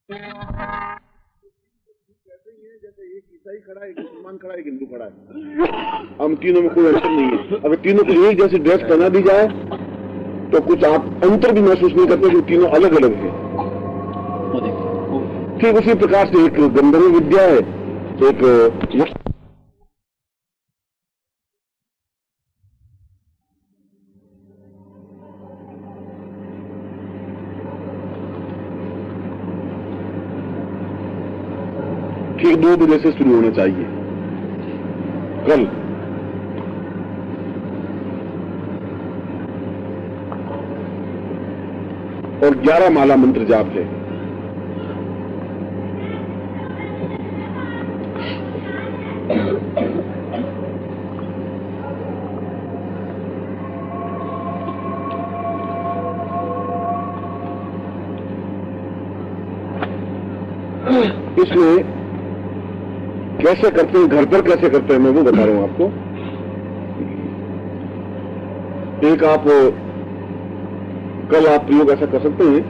जैसे एक ईसाई खड़ा है, एक मुसलमान खड़ा है, एक हिंदू खड़ा है, हम तीनों में कोई अंतर नहीं है। अगर तीनों को एक जैसी ड्रेस पहना दी जाए तो कुछ आप अंतर भी महसूस नहीं करते कि तीनों अलग अलग हैं। ठीक उसी प्रकार से एक गंधर्व विद्या है, एक ठीक 2 बजे से शुरू होना चाहिए कल। और 11 माला मंत्र जाप है। इसमें कैसे करते हैं, घर पर कैसे करते हैं, मैं वो बता रहा हूं आपको। एक आप कल आप प्रयोग ऐसा कर सकते हैं,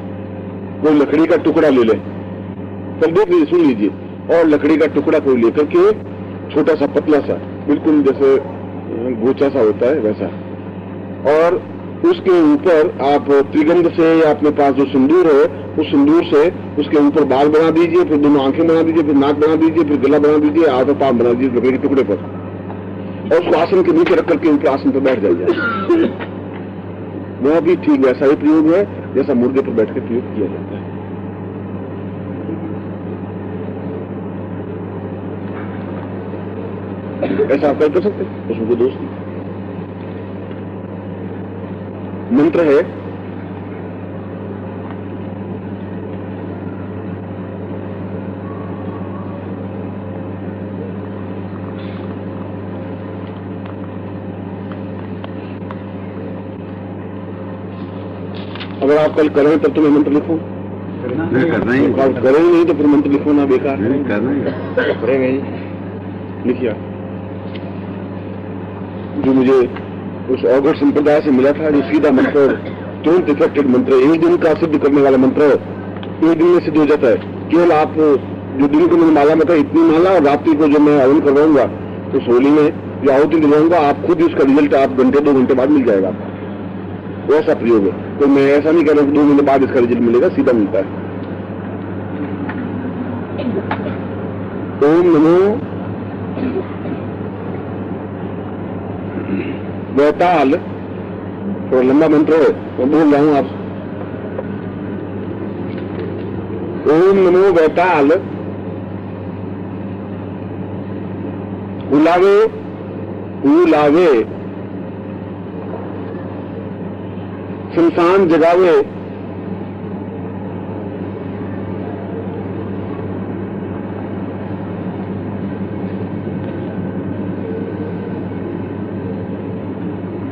कोई लकड़ी का टुकड़ा ले लें, कल देख लीजिए, सुन लीजिए, और लकड़ी का टुकड़ा कोई लेकर के छोटा सा पतला सा, बिल्कुल जैसे गोचा सा होता है वैसा, और उसके ऊपर आप त्रिगंध से या अपने पास जो सिंदूर है उस सिंदूर से उसके ऊपर बाल बना दीजिए, फिर दोनों आंखें बना दीजिए, फिर नाक बना दीजिए, फिर गला बना दीजिए, हाथ और पांव बना दीजिए लकड़ी के टुकड़े पर, और उसको आसन के नीचे रख करके ऊपर आसन पर बैठ जाइए। वह भी ठीक वैसा ही प्रयोग है जैसा मुर्गे पर बैठ कर प्रयोग किया जाता है। ऐसा आप कर सकते हैं, उसमें कोई दोष नहीं। मंत्र है अगर आप कल करें तब तो मैं मंत्र लिखूं, करना ही करें नहीं तो फिर मंत्र लिखो ना, बेकार नहीं करना ही करेंगे ही। लिखिए जो मुझे उस अवगढ़ संप्रदाय से मिला था, जो सीधा मंत्र, तुरंत इफेक्टेड मंत्र, एक दिन का सिद्ध करने वाला मंत्र, एक दिन में सिद्ध हो जाता है। केवल आप जो दिन को मैंने माला में था इतनी माला, और रात्रि को जो मैं हवन करवाऊंगा तो सोली में जो आहुति दिलवाऊंगा, आप खुद उसका रिजल्ट आप घंटे 2 घंटे बाद मिल जाएगा। वैसा प्रयोग है, तो मैं ऐसा नहीं कह रहा हूं 2 महीने बाद इसका रिजल्ट मिलेगा, सीधा मिलता है। ओम नमो वैताल, थोड़ा लंबा मंत्र है, मैं बोल रहा हूं आप। ओम नमो वैताल उलावे उलावे, शमशान जगावे,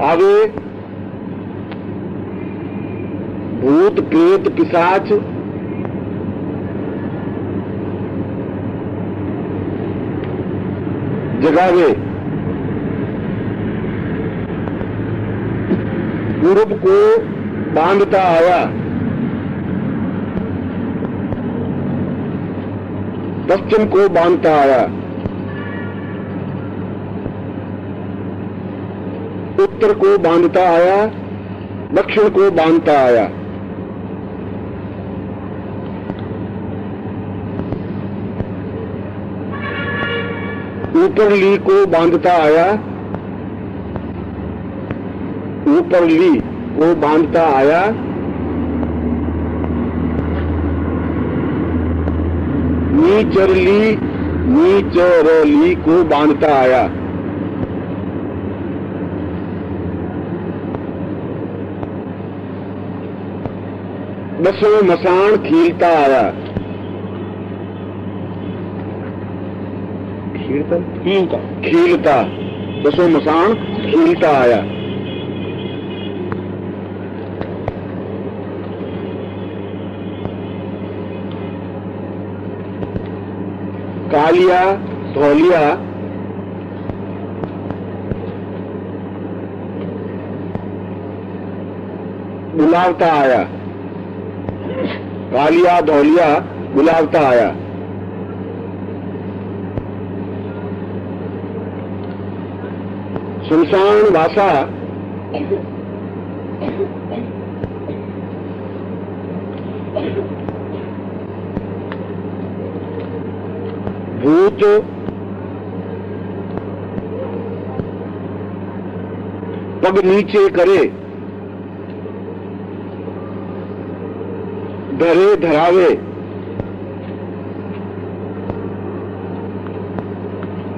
आवे भूत प्रेत पिशाच जगावे, पूर्व को बांधता आया, पश्चिम को बांधता आया, उत्तर को बांधता आया, दक्षिण को बांधता आया, ऊपरली को बांधता आया, ऊपरली को बांधता आया, नीचरली को बांधता आया, दसों मसान खीलता आया, खीलता, दसों मसान खीलता आया, कालिया धौलिया बुलावता आया, कालिया धौलिया बुलावता आया। सुनसान भाषा भूत पग नीचे करे, धरे धरावे,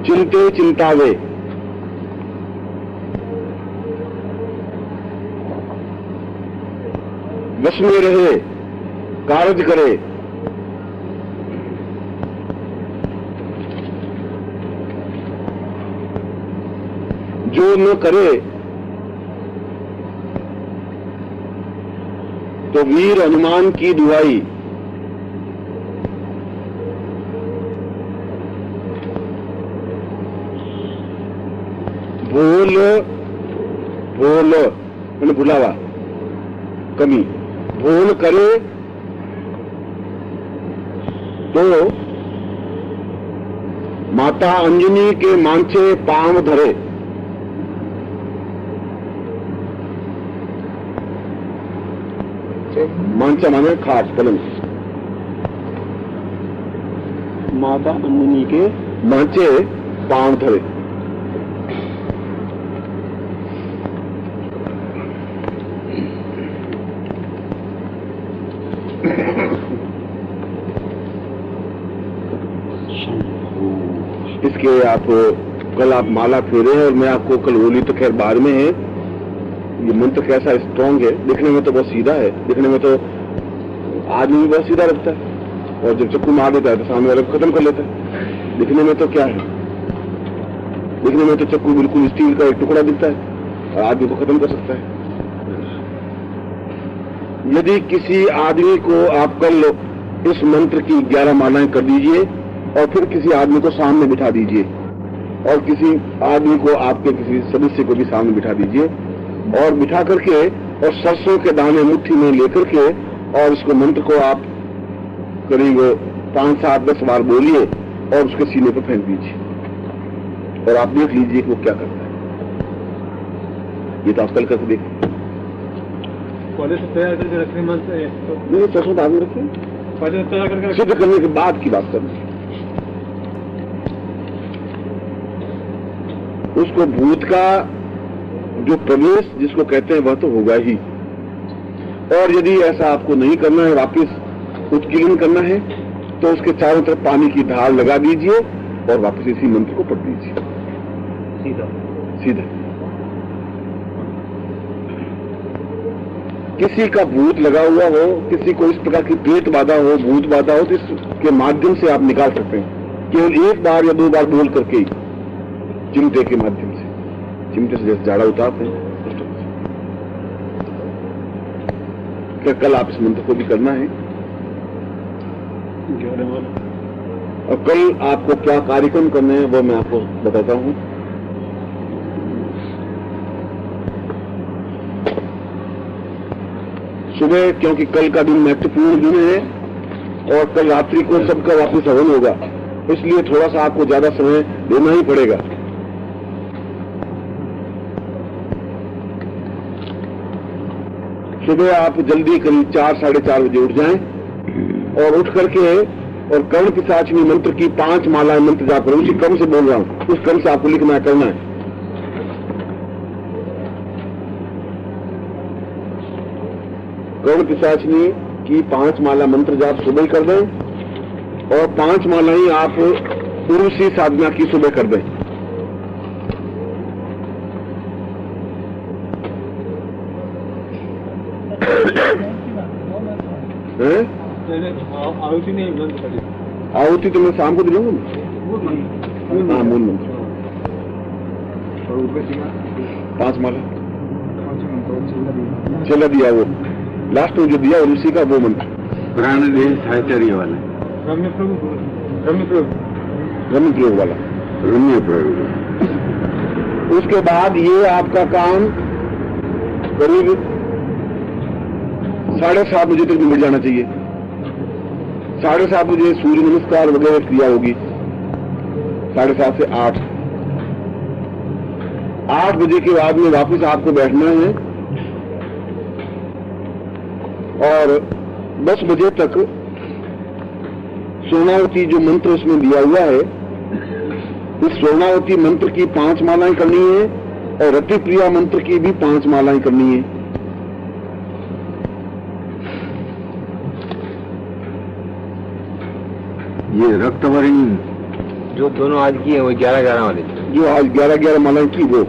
चिंते चिंतावे। वश में रहे, कारज करे, जो न करे तो वीर हनुमान की दुआई। भूल भूल मैंने भुलावा कमी, भूल करे तो माता अंजनी के मांचे पांव धरे। मांचा माने खाट पलंग। माता अंजनी के मांचे पांव धरे। इसके आप कल आप माला फेरे और मैं आपको कल होली तो खैर बाहर में है। ये मंत्र कैसा स्ट्रॉन्ग है, दिखने में तो बहुत सीधा है, दिखने में तो आदमी भी बहुत सीधा लगता है और जब चक्कू मार देता है तो सामने वाले को खत्म कर लेता है। दिखने में तो क्या है, दिखने में तो चक्कू बिल्कुल स्टील का एक टुकड़ा दिखता है और आदमी को खत्म कर सकता है। यदि किसी आदमी को आप कल इस मंत्र की 11 मालाएं कर दीजिए और फिर किसी आदमी को सामने बिठा दीजिए और किसी आदमी को आपके किसी सदस्य को भी सामने बिठा दीजिए और बिठा करके और सरसों के दाने मुट्ठी में लेकर के और इसको मंत्र को आप करीब 5, 7, 10 बार बोलिए और उसके सीने पर फेंक दीजिए और आप देख लीजिए कि वो क्या करता है। ये तो आप कल करके देखिए। पहले से तैयार करके रखने मंत्र नहीं, सरसों दाने रखें, पहले से तैयार करके सिद्ध करने के बाद की बात करनी। उसको भूत का जो प्रवेश जिसको कहते हैं वह तो होगा ही। और यदि ऐसा आपको नहीं करना है, वापिस उत्कीर्णन करना है, तो उसके चारों तरफ पानी की ढाल लगा दीजिए और वापस इसी मंत्र को पढ़ दीजिए सीधा सीधा। किसी का भूत लगा हुआ हो, किसी को इस प्रकार की पेट बाधा हो, भूत बाधा हो, तो इसके माध्यम से आप निकाल सकते हैं केवल 1 बार या 2 बार बोल करके ही, चिमटे के माध्यम से। चिमटे से जैसे झाड़ा उतारते हैं। क्या कल आप इस मंत्र को भी करना है और कल आपको क्या कार्यक्रम करने हैं वो मैं आपको बताता हूं। सुबह, क्योंकि कल का दिन महत्वपूर्ण दिन है और कल रात्रि को सबका वापस हवन होगा, इसलिए थोड़ा सा आपको ज्यादा समय देना ही पड़ेगा। सुबह आप जल्दी करीब 4, 4:30 बजे उठ जाएं और उठ करके और कर्ण पिशाचिनी मंत्र की 5 मालाएं मंत्र जाप करें। उसी क्रम से बोल रहा हूं, उस क्रम से आपको लिखना करना है। कर्ण पिशाचिनी की 5 माला मंत्र जाप सुबह कर दें और 5 मालाएं आप पुरुषी साधना की सुबह कर दें। आहुति नहीं, मंत्र करिए। आहुति तो मैं शाम को दिलाऊंगा। हाँ, मूल मंत्र 5 माला चला दिया, वो लास्ट में जो दिया और उसी का वो मंत्र पुराने दिन साहित्य वाला रम्य प्रयोग वाला रम्य प्रयोग। उसके बाद ये आपका काम करीब 7:30 बजे तक निकल जाना चाहिए। 7:30 बजे सूर्य नमस्कार वगैरह क्रिया होगी, 7:30 से 8 बजे के बाद में वापस आपको बैठना है और 10 बजे तक स्वर्णावती जो मंत्र उसमें दिया हुआ है, इस स्वर्णावती मंत्र की 5 मालाएं करनी है और रति प्रिया मंत्र की भी 5 मालाएं करनी है। ये रक्तवरी जो दोनों आज की है वो 11-11 वाली, जो आज 11-11 मालाएं की वो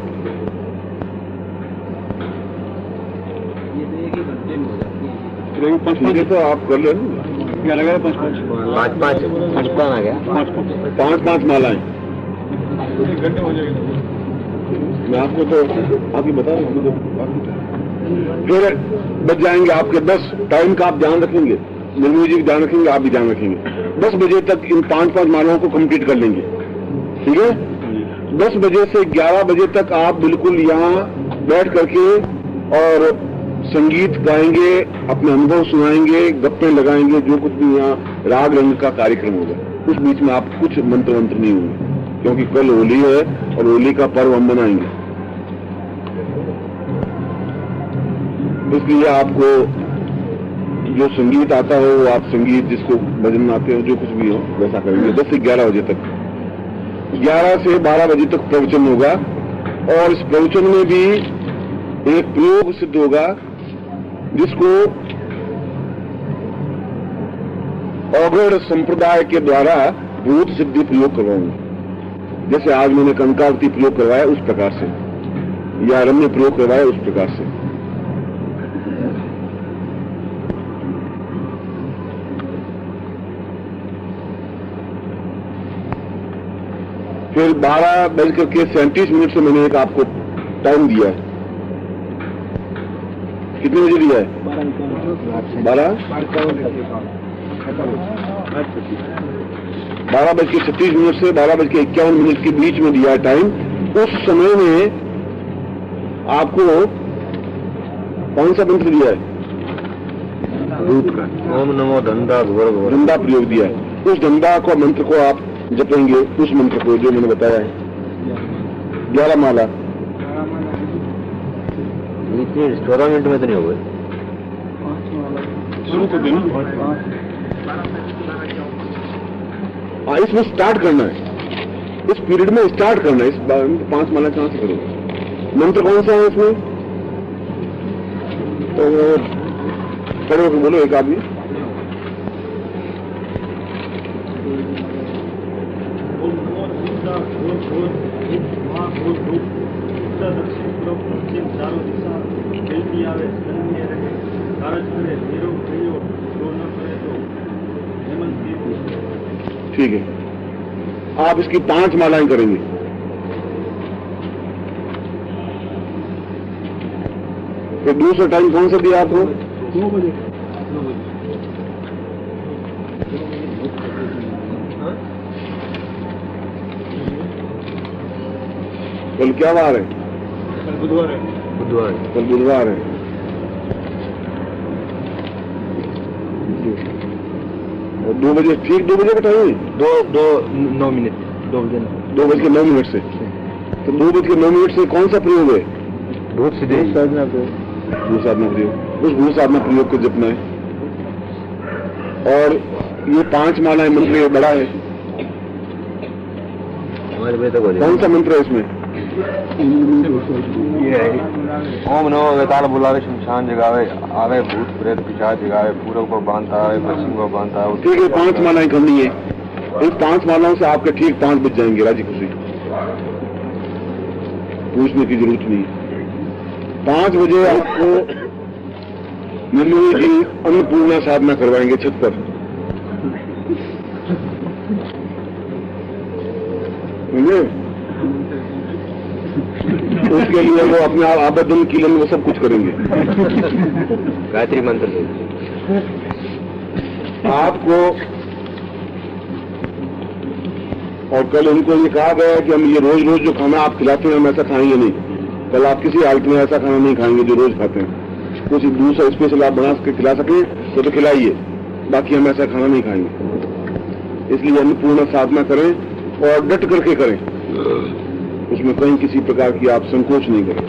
ठीक है, तो आप कर ले 11-11-5-5 55 आ गया। 5-5 मालाएं। घंटे हो जाएगा। मैं आपको तो अभी बता रहा हूँ, फिर बच जाएंगे आपके 10। टाइम का आप ध्यान रखेंगे, निर्मल जी ध्यान रखेंगे, आप भी ध्यान रखेंगे। 10 बजे तक इन 5-5 मालाओं को कंप्लीट कर लेंगे, ठीक है। 10 बजे से 11 बजे तक आप बिल्कुल यहाँ बैठ करके और संगीत गाएंगे, अपने अनुभव सुनाएंगे, गप्पे लगाएंगे, जो कुछ भी यहाँ राग रंग का कार्यक्रम होगा। उस बीच में आप कुछ मंत्र नहीं होंगे, क्योंकि कल होली है और होली का पर्व हम मनाएंगे। इसलिए आपको जो संगीत आता हो वो आप संगीत, जिसको भजन आते हो, जो कुछ भी हो वैसा करेंगे। 10 से 11 बजे तक, 11 से 12 बजे तक प्रवचन होगा और इस प्रवचन में भी एक प्रयोग सिद्ध होगा जिसको अवगढ़ संप्रदाय के द्वारा भूत सिद्धि प्रयोग करवाऊंगा। जैसे आज मैंने कंकावती प्रयोग करवाया उस प्रकार से, या रम्य प्रयोग करवाया उस प्रकार से। फिर 12:37 से मैंने एक आपको टाइम दिया है। कितने बजे दिया है? 12:36 से 12:51 के बीच में दिया है टाइम। उस समय में आपको कौन सा मंत्र दिया है? दूध का ओम नमो धंधा घोर धंधा प्रयोग दिया है। उस धंधा को मंत्र को आप जपेंगे, उस मंत्र को जो मैंने बताया है, 11 माला। इतनी 14 मिनट में तो नहीं होगा। हाँ, इसमें स्टार्ट करना है, इस पीरियड में स्टार्ट करना है। इस 5 माला कहां से करोगे? मंत्र कौन सा है इसमें? तो खड़े होकर बोलो एक आदमी। ठीक है, आप इसकी 5 मालाएं करेंगे। फिर दूसरा टाइम कौन सा दिया आपको? 2 बजे। कल क्या वार है? कल बुधवार है। कल बुधवार है। और 2 बजे, ठीक 2 बजे का टाइम है? 2:09 मिनट 2:09 से। तो 2:09 से कौन सा प्रयोग है? भूत सिद्धि साधना भू साधना प्रयोग। उस भू साधना प्रयोग को जपना है। और ये 5 मालाएं मंत्र ये बड़ा है। हमारे बजे तक हो कौन सा मंत्र है इसमें? ये है ओम नमो वेताल बुलावे शमशान जगावे, आवे भूत प्रेत पिशाच जगावे, पूर्व को बांधता है पश्चिम को बांधता है। ठीक है, 5 मालाएं करनी है। इन 5 मालाओं से आपके ठीक 5 बज जाएंगे, राजी खुशी, पूछने की जरूरत नहीं। 5 बजे आपको निर्मली जी अन्नपूर्णा साधना करवाएंगे छत पर, समझे? उसके लिए वो अपने आबदन कीलन वो सब कुछ करेंगे। गायत्री मंत्र आपको। और कल उनको ये कहा गया है कि हम ये रोज रोज जो खाना आप खिलाते हैं हम ऐसा खाएंगे नहीं। कल आप किसी हालत में ऐसा खाना नहीं खाएंगे जो रोज खाते हैं। कुछ दूसरा स्पेशल आप बना के खिला सके तो खिलाइए, बाकी हम ऐसा खाना नहीं खाएंगे। इसलिए अन्नपूर्णा साधना करें और डट करके करें, उसमें कहीं किसी प्रकार की आप संकोच नहीं करें।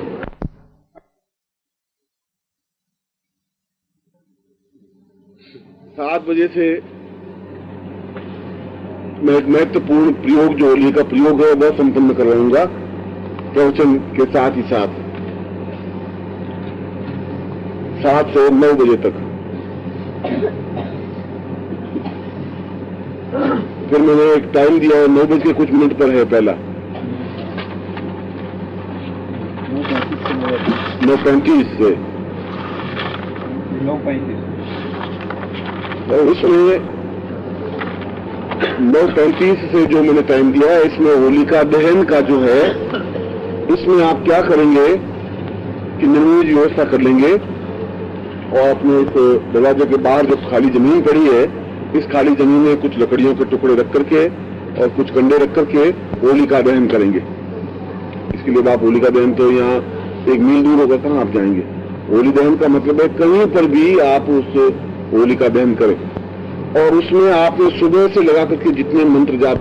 सात बजे से मैं एक महत्वपूर्ण प्रयोग जो होली का प्रयोग है वह संपन्न करवाऊंगा प्रवचन के साथ ही साथ 7 से 9 बजे तक। फिर मैंने एक टाइम दिया है 9 बज के कुछ मिनट पर है पहला 9:35 से 9:35 और इसमें 9:35 से जो मैंने टाइम दिया है इसमें होलिका दहन का जो है इसमें आप क्या करेंगे कि निर्विघ्न व्यवस्था कर लेंगे और अपने इस दरवाजे के बाहर जो खाली जमीन पड़ी है इस खाली जमीन में कुछ लकड़ियों के टुकड़े रख करके और कुछ कंडे रख करके होलिका दहन करेंगे। इसके लिए आप होलिका दहन तो यहाँ 1 मील दूर होगा, कहाँ आप जाएंगे। होली दहन का मतलब है कहीं पर भी आप उस होलिका दहन करें और उसमें आपने सुबह से लगा करके जितने मंत्र जाप,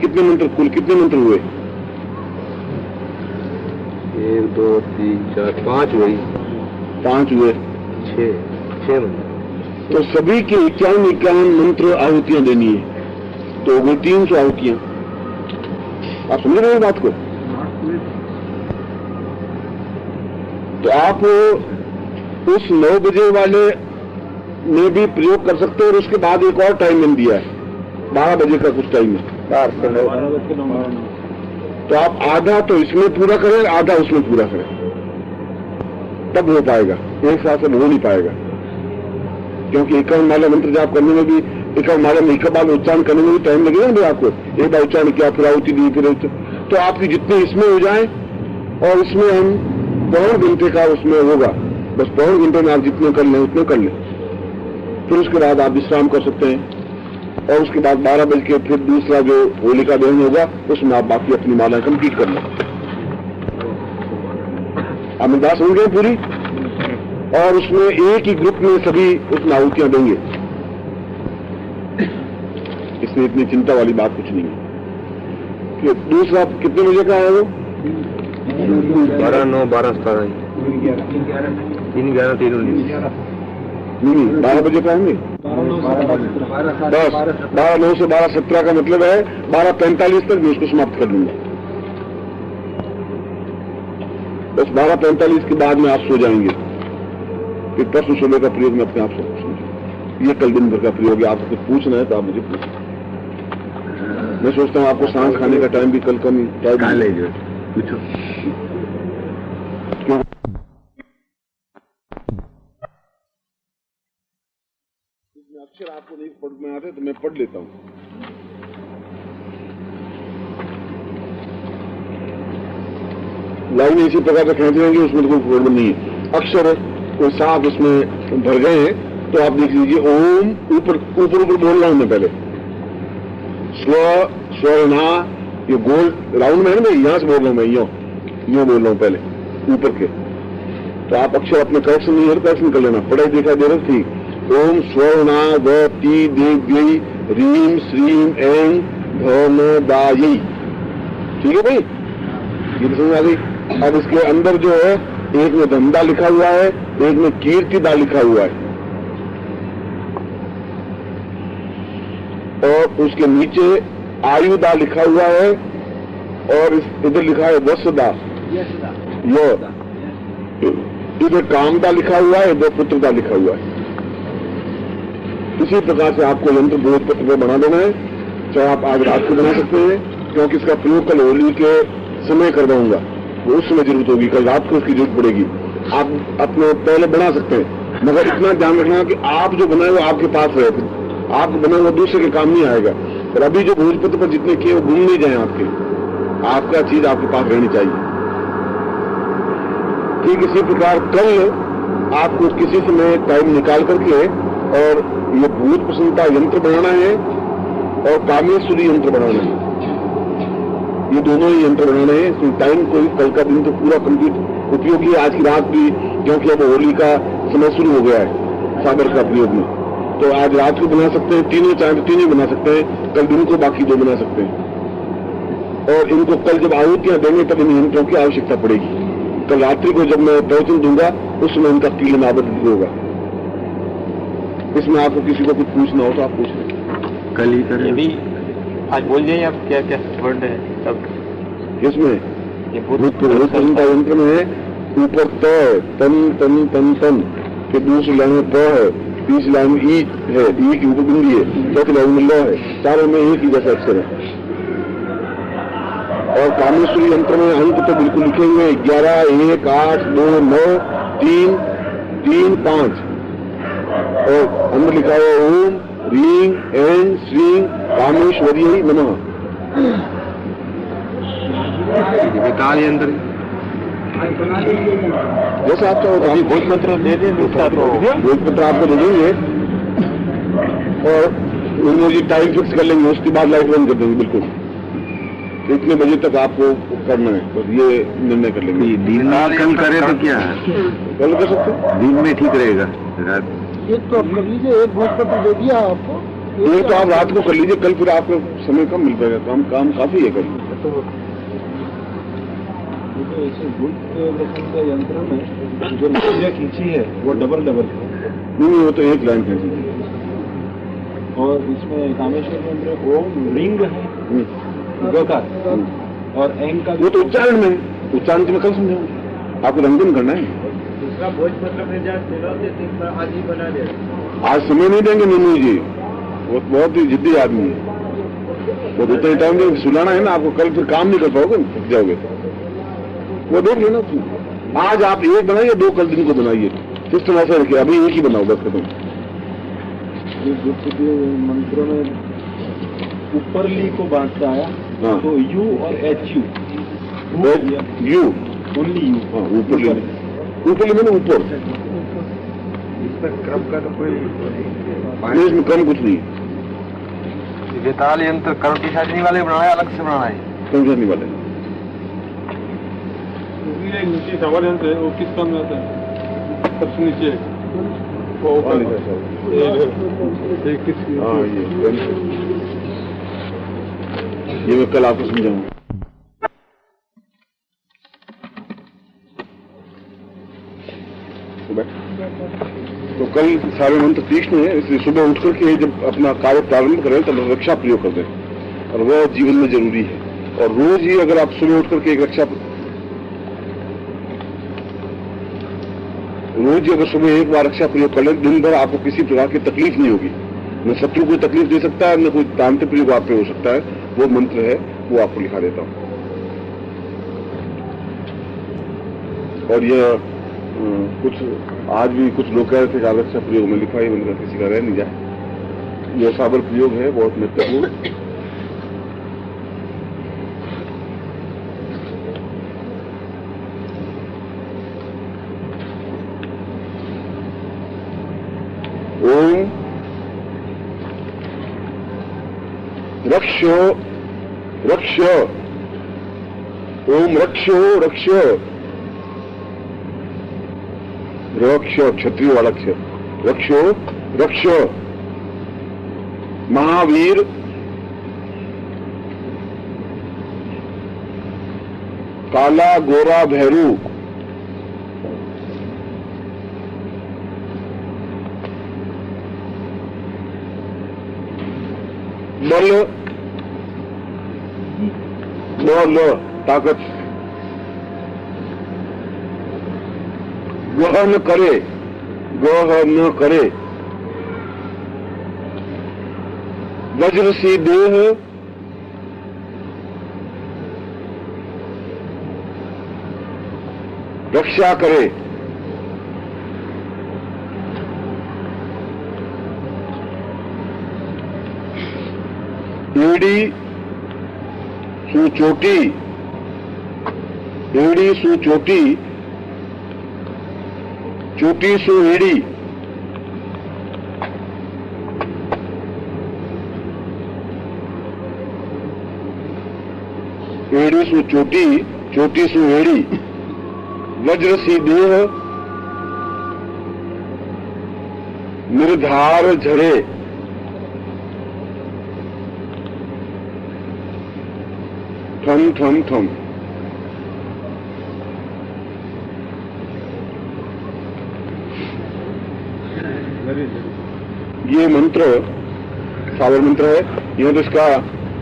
कितने मंत्र कुल कितने मंत्र हुए? 1 2 3 4 5 हुई, 5 हुए, 6 मंत्र। तो सभी के 51 मंत्र आहुतियां देनी है, तो हो गई 300 आहुतियां। आप समझ रहे हैं बात को? तो आप उस 9 बजे वाले में भी प्रयोग कर सकते हो और उसके बाद एक और टाइम मैंने दिया है 12 बजे का कुछ टाइम है 4 से 9। तो आप आधा तो इसमें पूरा करें, आधा उसमें पूरा करें, तब हो पाएगा। एक साथ से हो नहीं पाएगा क्योंकि एकावन माला मंत्र जाप करने में भी, एकावन माला में एक बार उच्चारण करने में भी टाइम लगेगा ना आपको। एक बार उच्चारण किया फिर आहुति दी फिर तो आपकी जितने इसमें हो जाए और इसमें हम 1.5 घंटे का उसमें होगा, बस 1.5 घंटे में आप जितने कर लें उतने कर लें। फिर उसके बाद आप विश्राम कर सकते हैं और उसके बाद 12 बज के फिर दूसरा जो होलिका दहन होगा उसमें आप बाकी अपनी माला कंप्लीट कर लें। आप मेरी बात समझ गए पूरी? और उसमें एक ही ग्रुप में सभी उसमें आहुतियां देंगे, इसमें इतनी चिंता वाली बात कुछ नहीं है। फिर दूसरा कितने बजे का है वो? 12 9 12 17 3 11 3 19 नहीं 12 बजे का होंगे। 12 9 से 12 17 का मतलब है 12:45 तक मैं उसको समाप्त कर दूंगा। बस 12:45 के बाद में आप सो जाएंगे। फिर परसों सुबह का प्रयोग में अपने आप से पूछूंगा। ये कल दिन भर का प्रयोग है, आपको कुछ पूछना है तो आप मुझे पूछें। मैं सोचता हूँ आपको सांस खाने का टाइम भी कल कम टाइम ले जो पूछो। अक्षर आपको नहीं पढ़ में आते तो मैं पढ़ लेता हूँ। लाइन इसी प्रकार से खींच लेंगे, उसमें कोई गड़बड़ नहीं है। अक्षर कोई साफ उसमें भर गए हैं तो आप देख लीजिए। ओम ऊपर ऊपर ऊपर बोल रहा हूं मैं पहले, स्वर्णा ये गोल राउंड में है ना, मैं यहां से बोल रहा हूं, मैं यूं बोल रहा हूं पहले ऊपर के। तो आप अक्षर अपने करेक्शन नहीं है, करेक्शन कर लेना। पढ़ाई देखा दे रही थी। ओम स्वर्णा वी देव्यई रीम श्रीम एं धनदायी। ठीक है भाई, ये तो समझ आ गई। अब इसके अंदर जो है एक में धंधा लिखा हुआ है, एक में कीर्तिदा लिखा हुआ है और उसके नीचे आयुदा लिखा हुआ है और इधर लिखा है वसुदा। इधर कामदा लिखा हुआ है, इधर पुत्रदा लिखा हुआ है। इसी प्रकार से आपको यंत्र भोज पत्र पर बना देना है, चाहे आप आज रात को बना सकते हैं क्योंकि इसका प्रयोग कल होली के समय करवाऊंगा, उस समय जरूरत होगी, कल रात को उसकी जरूरत पड़ेगी। आप अपने पहले बना सकते हैं मगर इतना ध्यान रखना कि आप जो बनाए वो आपके पास रहे, आप बनाए वो दूसरे के काम नहीं आएगा। और अभी जो भोजपत्र पर जितने किए वो घूम नहीं जाए आपके, आपका चीज आपके पास रहनी चाहिए। ठीक इसी प्रकार कल आपको किसी समय टाइम निकाल करके और ये भूत प्रसन्नता यंत्र बनाना है और कामेश्वरी यंत्र बनाना है, ये दोनों ही यंत्र बनाने हैं। इसमें टाइम कोई कल का दिन तो पूरा कंप्लीट उपयोगी है, आज की रात भी, क्योंकि अब होली का समय शुरू हो गया है सागर का प्रयोग में। तो आज रात को बना सकते हैं, तीनों चाहे तो तीनों बना सकते हैं, कल दिन को बाकी 2 बना सकते हैं। और इनको कल जब आहुतियां देंगे तब इन यंत्रों की आवश्यकता पड़ेगी। कल रात्रि को जब मैं प्रवचन दूंगा उस समय इनका कीलन आबद्ध होगा। इसमें आपको किसी को कुछ पूछना हो तो आप पूछ लें। कल ही करें। अभी आज बोल जाइए आप क्या क्या वर्ड है सब किसमें? ये भूतपूर्व यंत्र में है ऊपर त है, तन तन तन तन, फिर दूसरी लाइन में प है, तीसरी लाइन में ई है, ई की ऊपर बिंदी है, चौथी लाइन में ल है, चारों में एक ही जैसा अक्षर है। और कामेश्वरी यंत्र में अंक तो बिल्कुल लिखे हुए 11, 1, 8, 2, 9, 3, 3, 5 और अंदर लिखा हुआ ओम ह्रीं ऐं श्रीं कामेश्वरी नमः। विताल यंत्र जैसा आपका होगा अभी भोज मंत्र दे दें दूसरा तो भोजपत्र आपको दे देंगे और उन्होंने जी टाइम फिक्स कर लेंगे, उसके बाद लाइट बंद कर देंगे। बिल्कुल इतने बजे तक आपको करना है, बस ये निर्णय कर लेंगे। दिन में कल करे तो क्या है? कल कर सकते हैं, दिन में ठीक रहेगा। रात एक तो आप कर लीजिए, एक भोजपत्र दे दिया आपको, ये तो आप रात को कर लीजिए, कल फिर आपको समय कम मिल पाएगा। काम काफी है कल। ऐसे गुप्त के यंत्र में जो लकड़ियाँ खींची है वो डबल है। नहीं, वो तो एक लाइन है। और इसमें कामेश्वर यंत्र ओम रिंग है गकार और एंग का वो तो उच्चारण में, उच्चारण तो मैं कल समझाऊंगा, आपको रंगन करना है। दूसरा भोजपत्र में आज ही बना दे। आज समय नहीं देंगे मीनू जी, वो बहुत ही जिद्दी आदमी है, वो उतना ही टाइम देंगे, सुलाना है ना आपको, कल फिर काम नहीं कर पाओगे, थक जाओगे। वो देख लेना, आज आप एक बनाइए, 2 कल दिन को बनाइए, सिस्टम ऐसा रखिए, अभी एक ही बनाओ बस खत्म। गुप्त के मंत्रों में ऊपर ली को बांटता आया, हाँ। तो यू और H U you only you. हाँ, ऊपर ले, ऊपर ले मैंने ऊपर, इसमें क्रम का तो कोई इसमें कम कुछ नहीं, वेताल यंत्र करोटी साजनी वाले बनाना है, अलग से बनाना है? समझने वाले। नीचे सवाल यंत्र है, वो किस काम में आता है? सबसे नीचे वो ऊपर हाँ, ये मैं कल आपको समझाऊंगा। तो कल सारे मंत्र तीक्ष्ण है, इसलिए सुबह उठ करके जब अपना कार्य प्रारंभ करें तब रक्षा प्रयोग कर दें, और वह जीवन में जरूरी है। और रोज ही अगर आप सुबह उठ करके एक रक्षा, रोज अगर सुबह एक बार रक्षा प्रयोग कर लें, दिन भर आपको किसी प्रकार की तकलीफ नहीं होगी, न शत्रु को तकलीफ दे सकता है, न कोई तांत्रिक प्रयोग आप पे हो सकता है। वो मंत्र है, वो आपको लिखा देता हूं। और यह कुछ आज भी कुछ लोग कह रहे थे कि रक्षा प्रयोग में लिखा ही मंत्र किसी का रह नहीं जाए। यह साबर प्रयोग है, बहुत महत्वपूर्ण। ओम रक्षो रक्ष, ओम रक्षो रक्ष, रक्ष क्षत्रिय वाला अक्षर, रक्षो रक्ष, महावीर काला गोरा भैरू, बल ल ताकत, ग्रह न करे, ग्रह न करे, वज्र सी देह, रक्षा करे, एड़ी सु चोटी, एड़ी सु चोटी, चोटी सु एड़ी, एड़ी सु चोटी, चोटी सु एड़ी, वज्र सी देह, निर्धार झरे, ठम ठम ठम। ये मंत्र सावर मंत्र है। यह तो इसका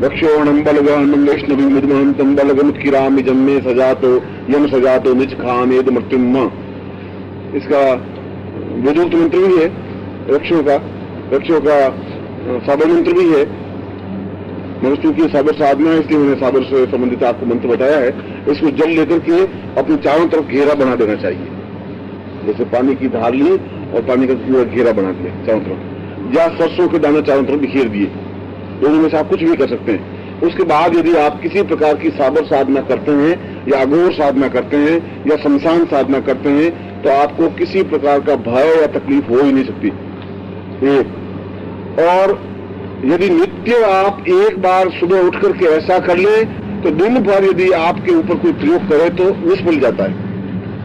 वक्षोणम बलगहनम वैष्णवी मुदमहंतम बलगमुत्किरामि जन्मे सजातो यम सजातो निज खामेद मृत्युम। इसका वेदोक्त मंत्र भी है वृक्षों का साबर मंत्र भी है। मगर चूंकि साबर साधना है इसलिए मैंने साबर से संबंधित आपको मंत्र बताया है। इसको जल लेकर के अपने चारों तरफ घेरा बना देना चाहिए। जैसे पानी की धार ली और पानी का पूरा घेरा बना दिया चारों तरफ, या सरसों के दाना चारों तरफ बिखेर दिए। दोनों में से आप कुछ भी कर सकते हैं। उसके बाद यदि आप किसी प्रकार की साबर साधना करते हैं या अघोर साधना करते हैं या शमशान साधना करते हैं तो आपको किसी प्रकार का भय या तकलीफ हो ही नहीं सकती। और यदि नित्य आप एक बार सुबह उठ करके ऐसा कर लें तो दिन भर यदि आपके ऊपर कोई प्रयोग करे तो निष्फल जाता है।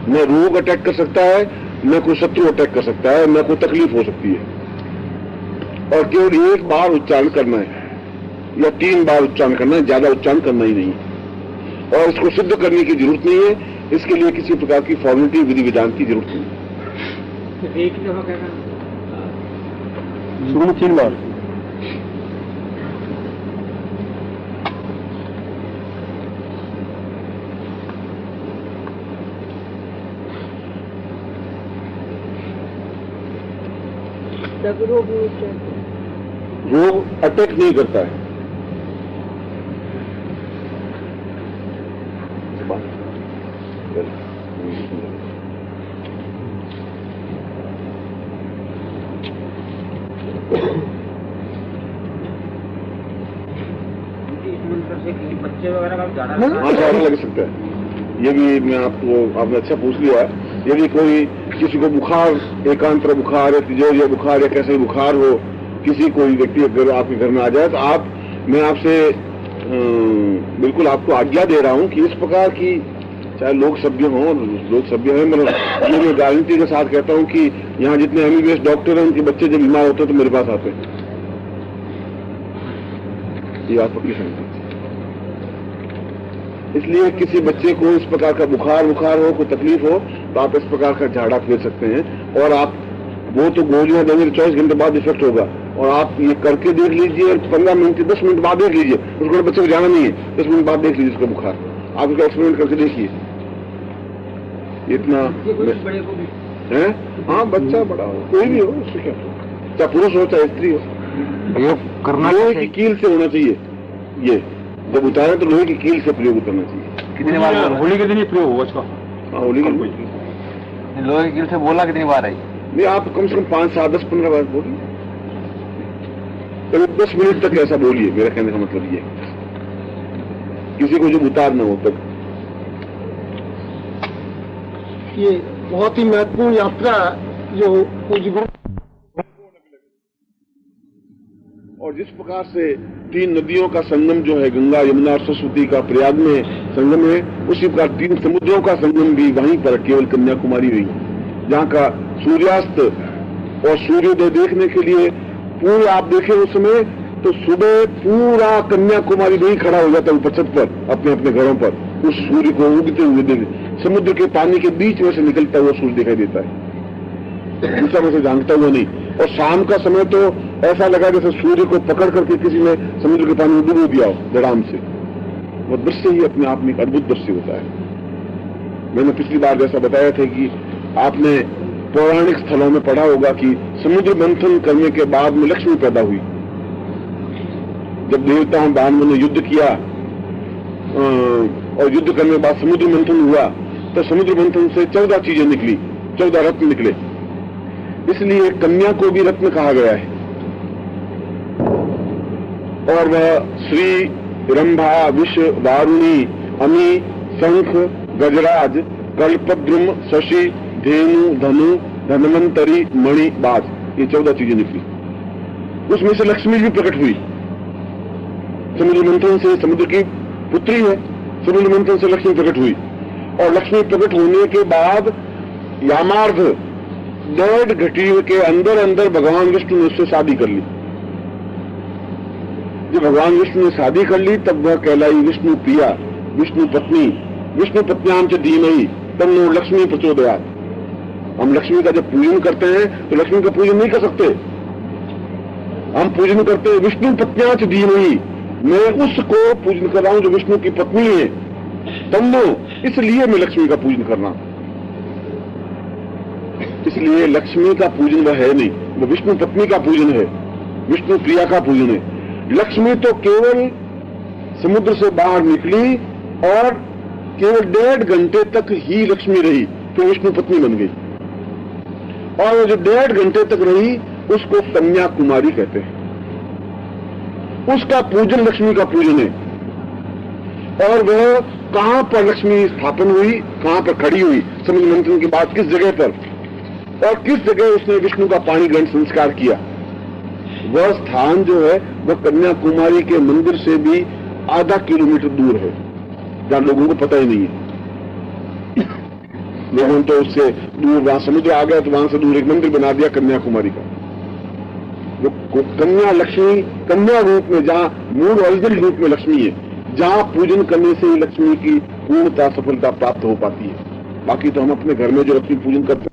न रोग अटैक कर सकता है, न कोई शत्रु अटैक कर सकता है, न कोई तकलीफ हो सकती है। और केवल एक बार उच्चारण करना है या 3 बार उच्चारण करना है, ज्यादा उच्चारण करना ही नहीं है। और इसको सिद्ध करने की जरूरत नहीं है। इसके लिए किसी प्रकार की फॉर्मेलिटी विधि विधान की जरूरत नहीं है। एक दफा क्या करना, शुरू में 3 बार। रोग अटैक नहीं करता है। बच्चे वगैरह का ज्यादा लग सकता है। ये भी मैं आपने अच्छा पूछ लिया। यदि कोई किसी को बुखार, एकांतर बुखार या तिजोरिया बुखार या कैसे बुखार हो, किसी कोई व्यक्ति अगर आपके घर में आ जाए तो मैं आपसे बिल्कुल आपको आज्ञा दे रहा हूं कि इस प्रकार की चाहे लोग सभ्य हों, लोग सभ्य हैं, मतलब ये मैं गारंटी के साथ कहता हूं कि यहाँ जितने MBBS डॉक्टर हैं उनके बच्चे जब बीमार होते हैं तो मेरे पास आते हैं। ये बात पक्की समझ। इसलिए किसी बच्चे को इस प्रकार का बुखार हो, कोई तकलीफ हो तो आप इस प्रकार का झाड़ा फेर सकते हैं। और आप वो तो गोलियां देंगे 24 घंटे बाद इफेक्ट होगा। और आप ये करके देख लीजिए, 15 मिनट 10 मिनट बाद देख लीजिए। उसको बच्चे को जाना नहीं है, 10 मिनट बाद देख लीजिए उसका बुखार। आप उसका एक्सपेरिमेंट करके देखिए। इतना है। हाँ, बच्चा बड़ा हो, कोई भी हो, उससे क्या, चाहे पुरुष हो चाहे स्त्री हो, योग करना लोहे की कील से होना चाहिए। ये जब उतारे तो लोहे की कील से प्रयोग करना चाहिए। कितनी बार होली के दिन ही प्रयोग होगा इसका? हाँ, होली के लोहे की कील से बोला कितनी बार आई? नहीं, आप कम से कम 5, 7, 10, 15 बार बोलिए। करीब 10 मिनट तक ऐसा बोलिए। मेरा कहने का मतलब ये, किसी को जब उतार न हो तक। ये बहुत ही महत्वपूर्ण यात्रा जो पूज्य गुरु। और जिस प्रकार से 3 नदियों का संगम जो है, गंगा, यमुना और सरस्वती का प्रयाग में संगम है, उसी प्रकार 3 समुद्रों का संगम भी वहीं पर केवल कन्याकुमारी हुई, जहाँ का सूर्यास्त और सूर्योदय देखने के लिए पूरे आप देखें उस समय तो सुबह पूरा कन्याकुमारी वहीं खड़ा हो जाता है ऊपर छत पर, अपने अपने घरों पर, उस सूर्य को उगते हुए देखे। समुद्र के पानी के बीच में से निकलता हुआ सूर्य दिखाई देता है, दूसरा में से झांकता हुआ नहीं। और शाम का समय तो ऐसा लगा जैसे सूर्य को पकड़ करके किसी ने समुद्र के पानी में डुबो दिया हो धड़ाम से। वो दृश्य ही अपने आप में एक अद्भुत दृश्य होता है। मैंने पिछली बार जैसा बताया था कि आपने पौराणिक स्थलों में पढ़ा होगा कि समुद्र मंथन करने के बाद में लक्ष्मी पैदा हुई। जब देवताओं दानवों ने युद्ध किया और युद्ध करने के बाद समुद्र मंथन हुआ तो समुद्र मंथन से 14 चीजें निकली, 14 रत्न निकले। इसलिए कन्या को भी रत्न कहा गया है। और वह श्री, रंभा, विष, वारुणी, अमी, शंख, गजराज, कल्पद्रुम, शशि, धेनु, धनु, धन्वंतरी, मणि, बाज, ये 14 चीजें निकली। उसमें से लक्ष्मी भी प्रकट हुई। समुद्र मंथन से, समुद्र की पुत्री है, समुद्र मंथन से लक्ष्मी प्रकट हुई। और लक्ष्मी प्रकट होने के बाद यामार्ध 1.5 घटी के अंदर अंदर भगवान विष्णु ने उससे शादी कर ली। जब भगवान विष्णु ने शादी कर ली तब वह कहलाई विष्णु प्रिया, विष्णु पत्नी, विष्णु पत्न्याम च धीमहि तन्नो लक्ष्मी प्रचोदयात्। हम लक्ष्मी का जब पूजन करते हैं तो लक्ष्मी का पूजन नहीं कर सकते, हम पूजन करते हैं विष्णु पत्न्या च धीमहि, मैं उसको पूजन कर रहा हूं जो विष्णु की पत्नी है, तन्नो, इसलिए मैं लक्ष्मी का पूजन कर रहा हूं। इसलिए लक्ष्मी का पूजन वह है नहीं, वो विष्णु पत्नी का पूजन है, विष्णु प्रिया का पूजन है। लक्ष्मी तो केवल समुद्र से बाहर निकली और केवल 1.5 घंटे तक ही लक्ष्मी रही, फिर विष्णु पत्नी बन गई। और वो जो 1.5 घंटे तक रही उसको कन्याकुमारी कहते हैं, उसका पूजन लक्ष्मी का पूजन है। और वह कहां पर लक्ष्मी स्थापन हुई, कहां पर खड़ी हुई, समुद्र मंथन के बाद किस जगह पर और किस जगह उसने विष्णु का पाणी ग्रहण संस्कार किया, वह स्थान जो है वह कन्याकुमारी के मंदिर से भी आधा किलोमीटर दूर है, जहां लोगों को पता ही नहीं है। लोगों तो उससे दूर, वहां समुद्र आ गया तो वहां से दूर एक मंदिर बना दिया कन्याकुमारी का। वो कन्या लक्ष्मी, कन्या रूप में, जहां मूल ओरिजिनल रूप में लक्ष्मी है, जहां पूजन करने से ही लक्ष्मी की पूर्णता सफलता प्राप्त हो पाती है। बाकी तो हम अपने घर में जो लक्ष्मी पूजन करते हैं